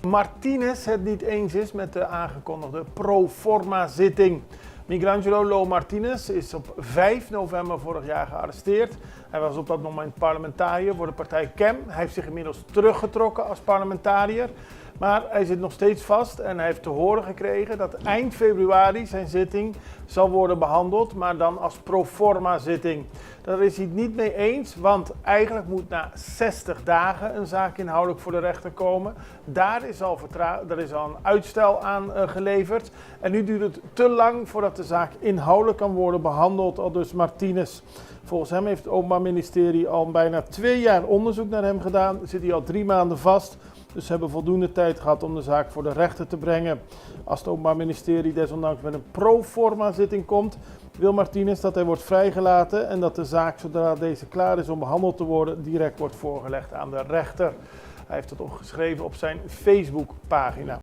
Martinez het niet eens is met de aangekondigde proforma-zitting. Miguelangelo Lo Martinez is op 5 november vorig jaar gearresteerd. Hij was op dat moment parlementariër voor de partij CAM. Hij heeft zich inmiddels teruggetrokken als parlementariër. Maar hij zit nog steeds vast en hij heeft te horen gekregen dat eind februari zijn zitting zal worden behandeld, maar dan als proforma zitting. Daar is hij het niet mee eens, want eigenlijk moet na 60 dagen een zaak inhoudelijk voor de rechter komen. Daar is al een uitstel aan geleverd. En nu duurt het te lang voordat de zaak inhoudelijk kan worden behandeld, aldus Martinez. Volgens hem heeft het Openbaar Ministerie al bijna 2 jaar onderzoek naar hem gedaan. Zit hij al 3 maanden vast. Dus ze hebben voldoende tijd gehad om de zaak voor de rechter te brengen. Als het Openbaar Ministerie desondanks met een pro-forma zitting komt, wil Martinez dat hij wordt vrijgelaten en dat de zaak, zodra deze klaar is om behandeld te worden, direct wordt voorgelegd aan de rechter. Hij heeft het opgeschreven op zijn Facebookpagina.